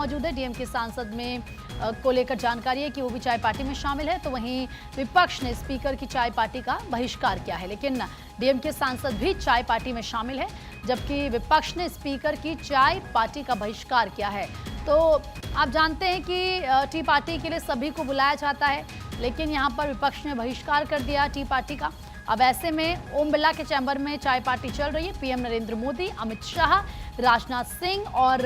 मौजूद है। डीएम के सांसद में को लेकर जानकारी है कि वो भी चाय पार्टी में शामिल है, तो वहीं विपक्ष ने स्पीकर की चाय पार्टी का बहिष्कार किया है। लेकिन डीएम के सांसद भी चाय पार्टी में शामिल है, जबकि विपक्ष ने स्पीकर की चाय पार्टी का बहिष्कार किया है। तो आप जानते हैं कि टी पार्टी के लिए सभी को बुलाया जाता है, लेकिन यहाँ पर विपक्ष ने बहिष्कार कर दिया टी पार्टी का। अब ऐसे में ओम बिरला के चैम्बर में चाय पार्टी चल रही है। पीएम नरेंद्र मोदी, अमित शाह, राजनाथ सिंह और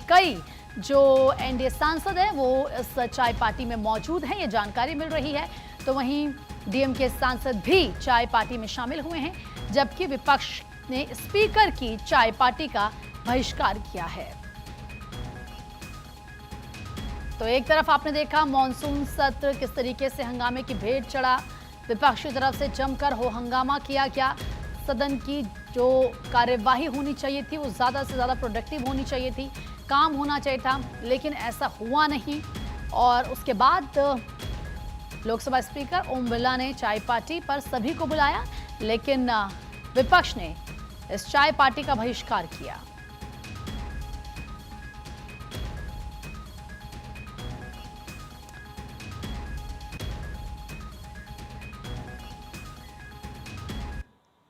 कई जो एनडीए सांसद हैं वो इस चाय पार्टी में मौजूद हैं, ये जानकारी मिल रही है। तो वहीं डीएम के सांसद भी चाय पार्टी में शामिल हुए हैं, जबकि विपक्ष ने स्पीकर की चाय पार्टी का बहिष्कार किया है। तो एक तरफ आपने देखा मॉनसून सत्र किस तरीके से हंगामे की भेंट चढ़ा, विपक्ष की तरफ से जमकर हो हंगामा किया गया। सदन की जो कार्यवाही होनी चाहिए थी वो ज़्यादा से ज़्यादा प्रोडक्टिव होनी चाहिए थी, काम होना चाहिए था, लेकिन ऐसा हुआ नहीं। और उसके बाद लोकसभा स्पीकर ओम बिरला ने चाय पार्टी पर सभी को बुलाया, लेकिन विपक्ष ने इस चाय पार्टी का बहिष्कार किया।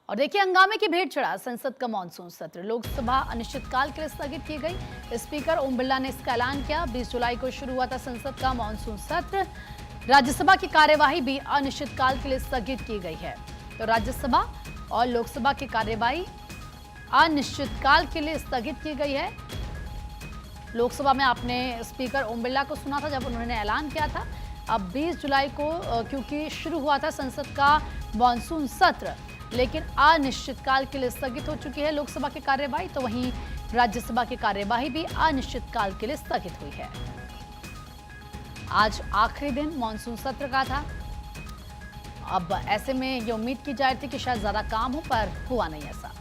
और देखिए हंगामे की भेंट चढ़ा संसद का मानसून सत्र। लोकसभा अनिश्चितकाल के लिए स्थगित की गई। स्पीकर ओम बिरला ने इसका ऐलान किया। 20 जुलाई को शुरू हुआ था संसद का मानसून सत्र। राज्यसभा की कार्यवाही भी अनिश्चितकाल के लिए स्थगित की गई है। तो राज्यसभा और लोकसभा की कार्यवाही अनिश्चितकाल के लिए स्थगित की गई है। लोकसभा में आपने स्पीकर ओम बिरला को सुना था जब उन्होंने ऐलान किया था। अब 20 जुलाई को क्योंकि शुरू हुआ था संसद का मानसून सत्र, लेकिन अनिश्चितकाल के लिए स्थगित हो चुकी है लोकसभा की कार्यवाही, तो वहीं राज्यसभा की कार्यवाही भी अनिश्चितकाल के लिए स्थगित हुई है। आज आखिरी दिन मानसून सत्र का था। अब ऐसे में ये उम्मीद की जा रही थी कि शायद ज्यादा काम हो, पर हुआ नहीं ऐसा।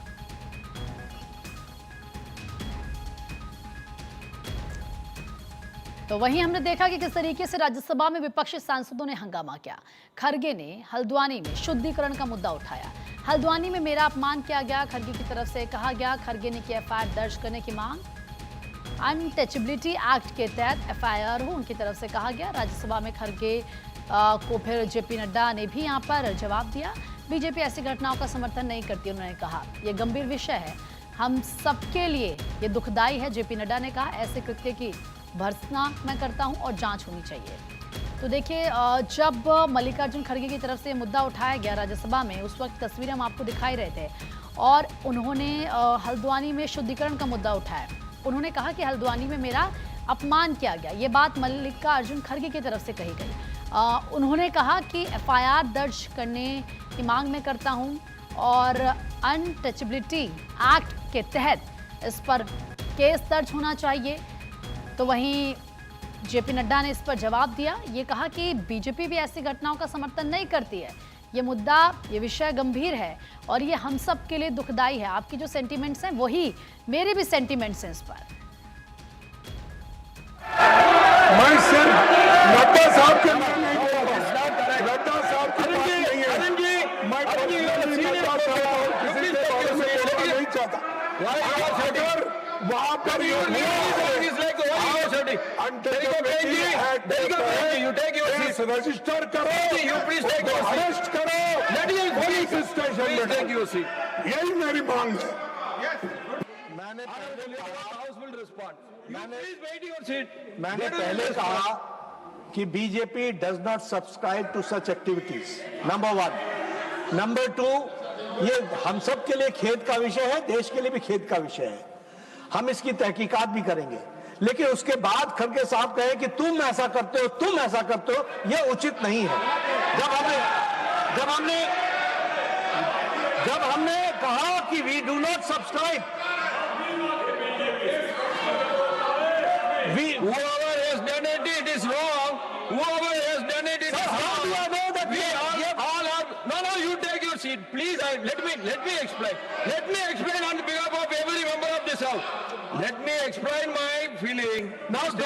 तो वहीं हमने देखा कि किस तरीके से राज्यसभा में विपक्षी सांसदों ने हंगामा किया। खरगे ने हल्द्वानी में शुद्धिकरण का मुद्दा उठाया। हल्द्वानी में मेरा अपमान किया गया, खरगे की तरफ से कहा गया। खरगे ने की एफआईआर दर्ज करने की मांग। अनटचेबिलिटी एक्ट के तहत एफआईआर हो, उनकी तरफ से कहा गया। राज्यसभा में खरगे को फिर जेपी नड्डा ने भी यहां पर जवाब दिया। बीजेपी ऐसी घटनाओं का समर्थन नहीं करती, उन्होंने कहा। यह गंभीर विषय है, हम सबके लिए ये दुखदायी है। जेपी नड्डा ने कहा ऐसे कृत्य की भर्त्सना मैं करता हूं और जांच होनी चाहिए। तो देखिए जब मल्लिकार्जुन खड़गे की तरफ से मुद्दा उठाया गया राज्यसभा में, उस वक्त तस्वीरें हम आपको दिखाई रहे थे और उन्होंने हल्द्वानी में शुद्धिकरण का मुद्दा उठाया। उन्होंने कहा कि हल्द्वानी में मेरा अपमान किया गया। ये बात मल्लिकार्जुन खड़गे की तरफ से कही गई। उन्होंने कहा कि एफआईआर दर्ज करने की मांग मैं करता हूं और अनटचेबिलिटी एक्ट के तहत इस पर केस दर्ज होना चाहिए। तो वहीं जेपी नड्डा ने इस पर जवाब दिया। ये कहा कि बीजेपी भी ऐसी घटनाओं का समर्थन नहीं करती है। ये मुद्दा, ये विषय गंभीर है और ये हम सब के लिए दुखदायी है। आपकी जो सेंटीमेंट्स हैं वही मेरे भी सेंटीमेंट्स हैं इस पर। मैं सिर्फ नड्डा साहब के नड्डा साहब की बात नहीं है। मैं किसी के बारे में बोलना नहीं चाहता। अगर वहां पर रजिस्टर करो, अरेस्ट करो, पुलिस स्टेशन में, यही मेरी मांग है। मैंने पहले कहा कि BJP does not subscribe to such activities, number 1। Number 2, ये हम सब के लिए खेद का विषय है, देश के लिए भी खेद का विषय है। हम इसकी तहकीकात भी करेंगे, लेकिन उसके बाद खड़गे साहब कहे कि तुम ऐसा करते हो, तुम ऐसा करते हो, यह उचित नहीं है। जब हमने कहा कि we do not subscribe, whoever has done it, it is wrong. Whoever has done it, it is wrong. How do I know that we all are? No, you take your seat, please. Let me explain. Let me explain on behalf of every member of this house. Let me explain my feeling. Now don't.